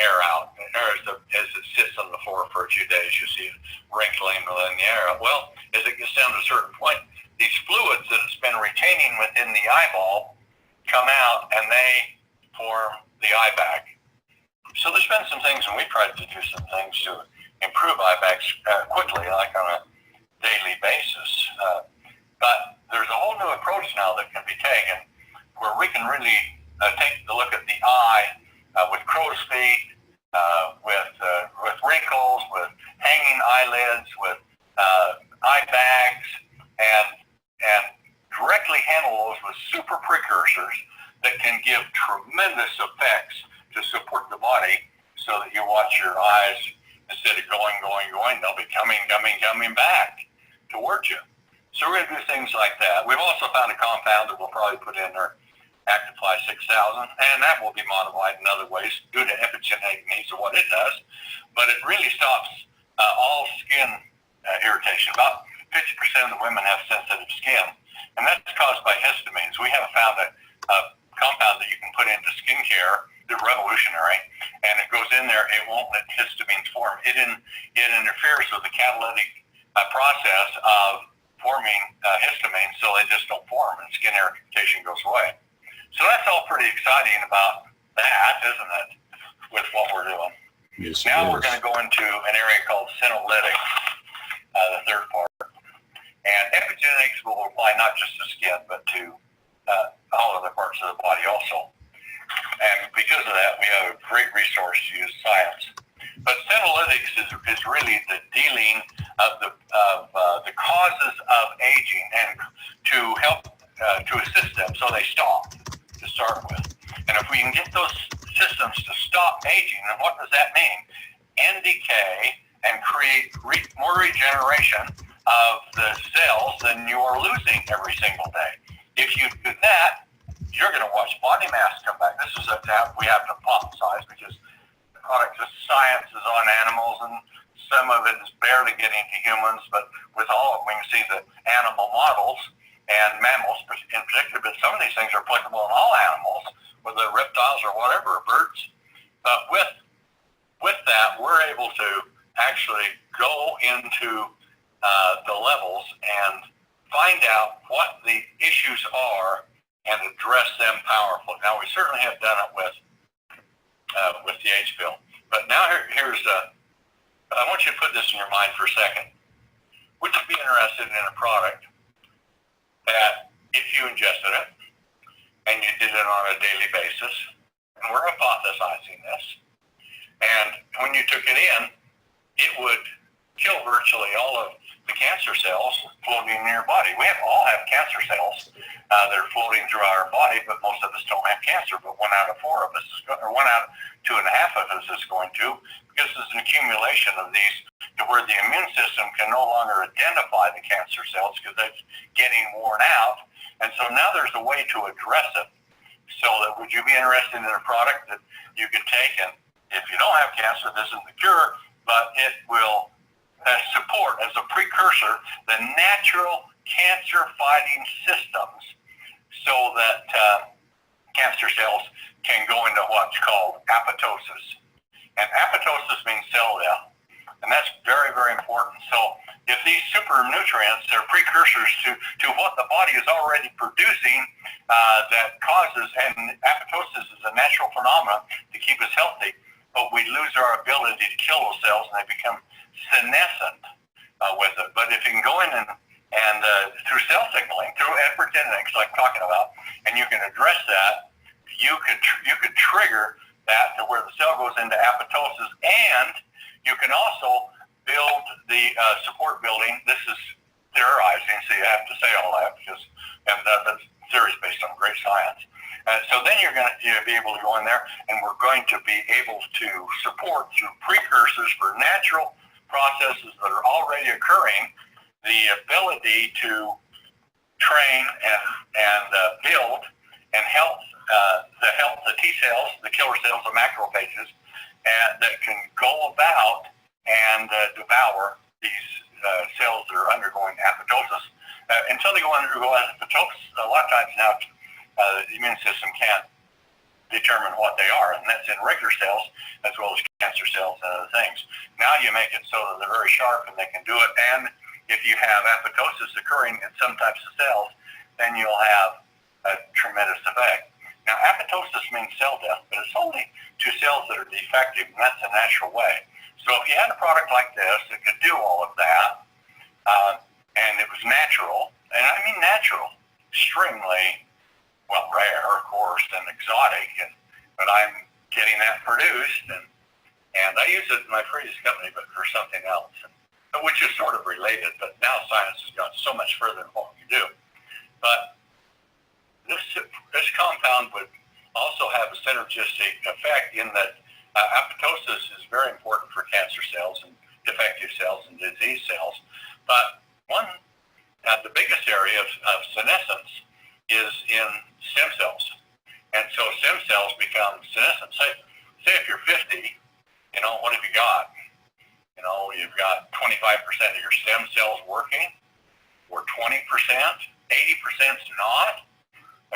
air out. As it sits on the floor for a few days, you see it wrinkling and letting the air out. Well, as it gets down to a certain point, these fluids that it's been retaining within the eyeball come out and they form the eye bag. So there's been some things, and we tried to do some things to improve eye bags quickly, like on a daily basis. But there's a whole new approach now that can be taken where we can really take a look at the eye with crow's feet, with wrinkles, with hanging eyelids, with eye bags, and directly handle those with super precursors that can give tremendous effects to support the body so that you watch your eyes, instead of going, they'll be coming back towards you. So we're going to do things like that. We've also found a compound that we'll probably put in our Actify 6000, and that will be modified in other ways due to epigenetic needs of what it does. But it really stops all skin irritation. About 50% of the women have sensitive skin, and that's caused by histamines. We have found a compound that you can put into skincare. They're revolutionary, and it goes in there. It won't let histamines form. It interferes with the catalytic process of forming histamines, so they just don't form, and skin irritation goes away. So that's all pretty exciting about that, isn't it, with what we're doing? Yes, now we're going to go into an area called senolytics, the third part. And epigenetics will apply not just to skin, but to all other parts of the body also. And because of that, we have a great resource to use science. But senolytics is really the dealing of the causes of aging and to help to assist them so they stop to start with. And if we can get those systems to stop aging, then what does that mean? End decay and create more regeneration of the cells than you are losing every single day. If you do that, you're going to watch body mass come back. This is we have to hypothesize because the product of science is on animals and some of it is barely getting to humans, but with all of them, we can see the animal models and mammals in particular, but some of these things are applicable in all animals, whether they're reptiles or whatever, birds. But with that, we're able to actually go into the levels and find out what the issues are and address them powerfully. Now, we certainly have done it with the age pill. But now here's I want you to put this in your mind for a second. Would you be interested in a product that if you ingested it and you did it on a daily basis, and we're hypothesizing this, and when you took it in, it would kill virtually all of the cancer cells floating in your body. We all have cancer cells that are floating through our body, but most of us don't have cancer. But 1 out of 4 of us, or 1 out of 2.5 of us is going to, because there's an accumulation of these to where the immune system can no longer identify the cancer cells because it's getting worn out. And so now there's a way to address it. So that would you be interested in a product that you could take, and if you don't have cancer, this isn't the cure, but it will support as a precursor the natural cancer fighting systems so that cancer cells can go into what's called apoptosis. And apoptosis means cell death. And that's very, very important. So if these super nutrients are precursors to what the body is already producing that causes, and apoptosis is a natural phenomenon to keep us healthy, but we lose our ability to kill those cells and they become senescent with it. But if you can go in and through cell signaling, through epigenetics like I'm talking about, and you can address that, you could trigger that to where the cell goes into apoptosis, and you can also build the support building. This is theorizing, so you have to say all that because that's theory is based on great science. So then you're be able to go in there, and we're going to be able to support through precursors for natural processes that are already occurring, the ability to train and build and help the T cells, the killer cells, the macrophages, and that can go about and devour these cells that are undergoing apoptosis. Until they undergo apoptosis, a lot of times now the immune system can't determine what they are, and that's in regular cells as well as cancer cells and other things. Now you make it so that they're very sharp and they can do it, and if you have apoptosis occurring in some types of cells, then you'll have a tremendous effect. Now, apoptosis means cell death, but it's only to cells that are defective, and that's a natural way. So if you had a product like this that could do all of that, and it was natural, and I mean natural, extremely, well, rare, of course, and exotic, but I'm getting that produced, and I use it in my previous company, but for something else, which is sort of related, but now science has gone so much further than what we do. But this compound would also have a synergistic effect in that apoptosis is very important for cancer cells and defective cells and disease cells. But the biggest area of senescence is in stem cells. And so stem cells become senescent. Say if you're 50, what have you got? You've got 25% of your stem cells working, or 20%, 80%'s not.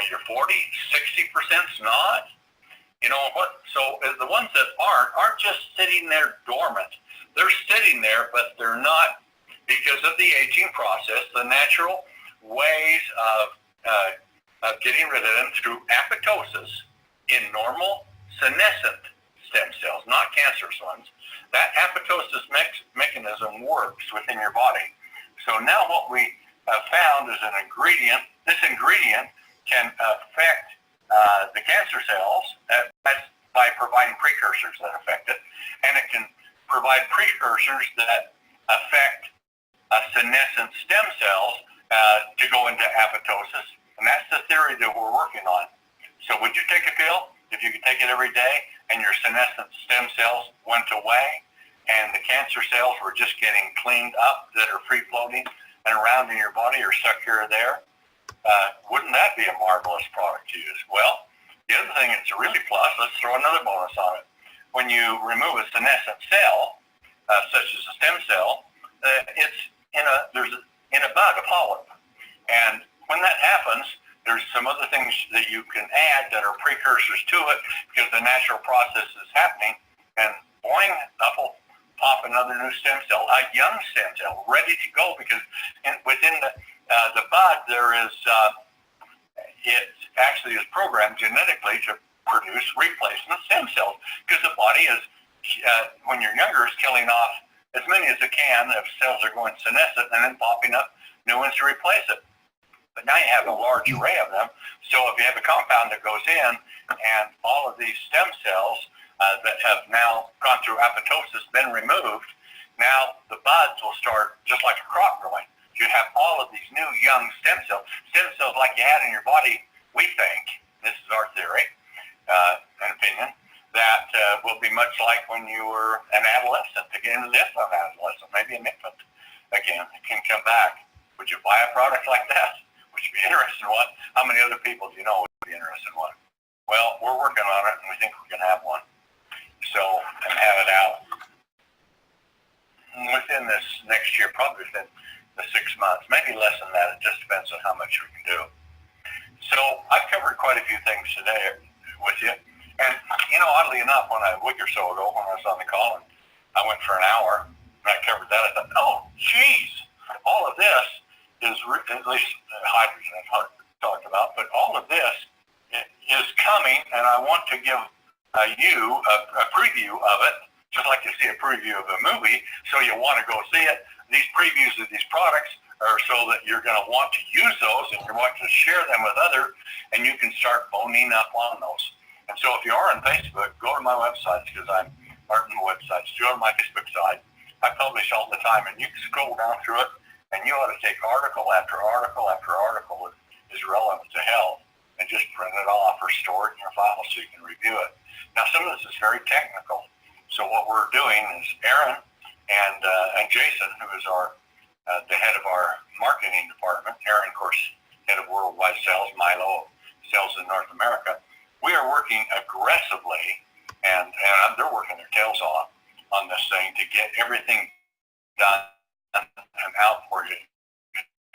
You're 40, 60%'s not. So the ones that aren't just sitting there dormant. They're sitting there, but they're not, because of the aging process, the natural ways of getting rid of them through apoptosis in normal senescent stem cells, not cancerous ones. That apoptosis mechanism works within your body. So now what we have found is an ingredient. This ingredient can affect the cancer cells by providing precursors that affect it, and it can provide precursors that affect senescent stem cells to go into apoptosis, and that's the theory that we're working on. So would you take a pill if you could take it every day, and your senescent stem cells went away, and the cancer cells were just getting cleaned up that are free-floating and around in your body or stuck here or there? Wouldn't that be a marvelous product to use? Well, the other thing that's a really plus, let's throw another bonus on it. When you remove a senescent cell, such as a stem cell, it's there's in a bud, a polyp. And when that happens, there's some other things that you can add that are precursors to it because the natural process is happening, and boing, up will pop another new stem cell, a young stem cell, ready to go, because within the bud there is, it actually is programmed genetically to produce replacement stem cells, because the body is, when you're younger, is killing off as many as it can if cells are going senescent and then popping up new ones to replace it. But now you have a large array of them. So if you have a compound that goes in and all of these stem cells that have now gone through apoptosis been removed, now the buds will start just like a crop growing. You have all of these new young stem cells like you had in your body, we think, this is our theory and opinion, that will be much like when you were an adolescent, again, an adolescent, maybe an infant again, it can come back. Would you buy a product like that? Would you be interested in one? How many other people do you know would be interested in one? Well, we're working on it, and we think we can have one. So, and have it out within this next year, probably within the 6 months, maybe less than that. It just depends on how much we can do. So I've covered quite a few things today with you. And, oddly enough, a week or so ago when I was on the call and I went for an hour and I covered that, I thought, oh, geez, all of this is, at least hydrogen I've talked about, but all of this is coming, and I want to give you a preview of it, just like you see a preview of a movie, so you want to go see it. These previews of these products are so that you're going to want to use those and you want to share them with others, and you can start boning up on those. And so if you are on Facebook, go to my websites, because I'm Martin websites. Go to my Facebook side. I publish all the time, and you can scroll down through it, and you ought to take article after article after article that is relevant to health, and just print it off or store it in your file so you can review it. Now, some of this is very technical. So what we're doing is Aaron and Jason, who is the head of our marketing department, Aaron, of course, head of worldwide sales, Milo sales in North America, we are working aggressively, and they're working their tails off on this thing to get everything done and out for you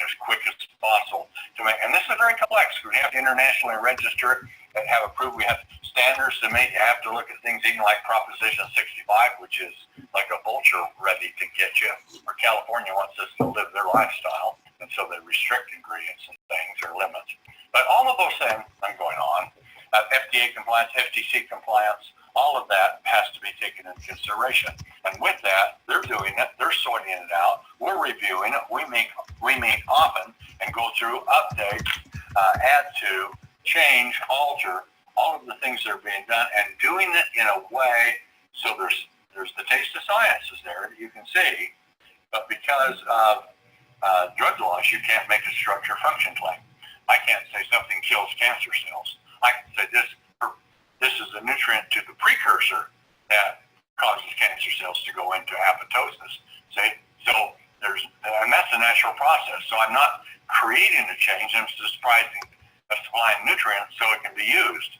as quick as possible. And this is very complex. We have to internationally register it and have approved. We have standards to make. You have to look at things even like Proposition 65, which is like a vulture ready to get you. Or California wants us to live their lifestyle, and so they restrict ingredients and things or limits. But all of those things are going on. FDA compliance, FTC compliance, all of that has to be taken into consideration. And with that, they're doing it. They're sorting it out. We're reviewing it. We meet often and go through, update, add to, change, alter, all of the things that are being done, and doing it in a way so there's the taste of science is there that you can see. But because of drug laws, you can't make a structure function claim. I can't say something kills cancer cells. I can say this is a nutrient to the precursor that causes cancer cells to go into apoptosis. See? So and that's a natural process. So I'm not creating a change. I'm just supplying nutrients so it can be used.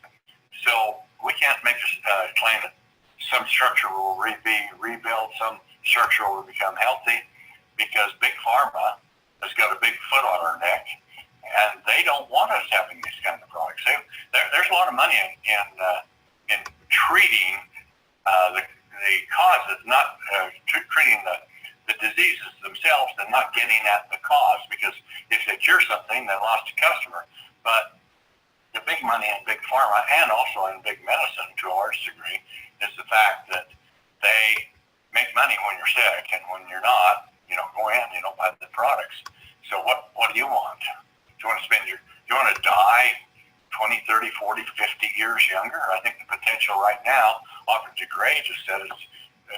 So we can't make a claim that some structure will be rebuilt, some structure will become healthy, because Big Pharma has got a big foot on our neck, and they don't want us having these kind of products. There's a lot of money in treating the causes, not treating the diseases themselves, and not getting at the cause, because if they cure something, they lost a customer. But the big money in Big Pharma, and also in big medicine to a large degree, is the fact that they make money when you're sick, and when you're not, you don't go in, you don't buy the products. So what do you want? Do you want to do you want to die 20, 30, 40, 50 years younger? I think the potential right now, Dr. DeGray just said, is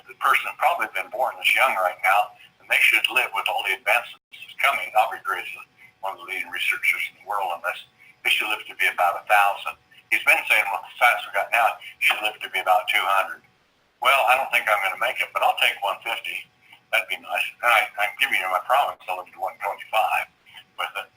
the person probably been born this young right now, and they should live with all the advancements coming. Dr. DeGray is one of the leading researchers in the world on this. They should live to be about 1,000. He's been saying, well, the science we got now, you should live to be about 200. Well, I don't think I'm going to make it, but I'll take 150. That'd be nice. And I'm giving you my promise, I'll live to 125 with it.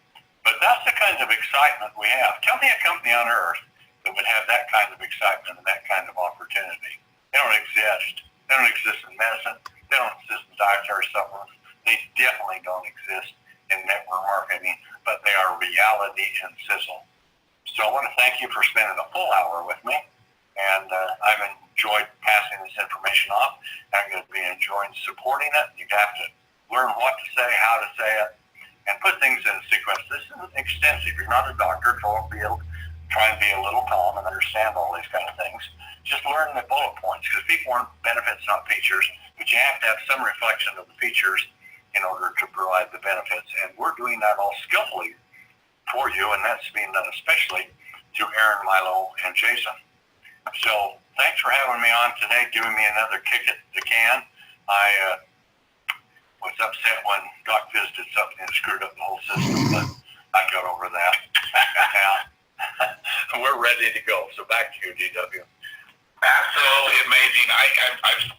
But that's the kind of excitement we have. Tell me a company on earth that would have that kind of excitement and that kind of opportunity. They don't exist. They don't exist in medicine. They don't exist in dietary supplements. They definitely don't exist in network marketing, but they are reality and sizzle. So I want to thank you for spending a full hour with me, and I've enjoyed passing this information off. I'm going to be enjoying supporting it. You have to learn what to say, how to say it, and put things in a sequence. This isn't extensive. You're not a doctor, so try and be a little calm and understand all these kind of things. Just learn the bullet points, because people want benefits, not features, but you have to have some reflection of the features in order to provide the benefits. And we're doing that all skillfully for you, and that's being done especially through Aaron, Milo, and Jason. So thanks for having me on today, giving me another kick at the can. I was upset when Doc Fizz did something that screwed up the whole system, but I got over that. We're ready to go. So back to you, DW. Absolutely amazing. I've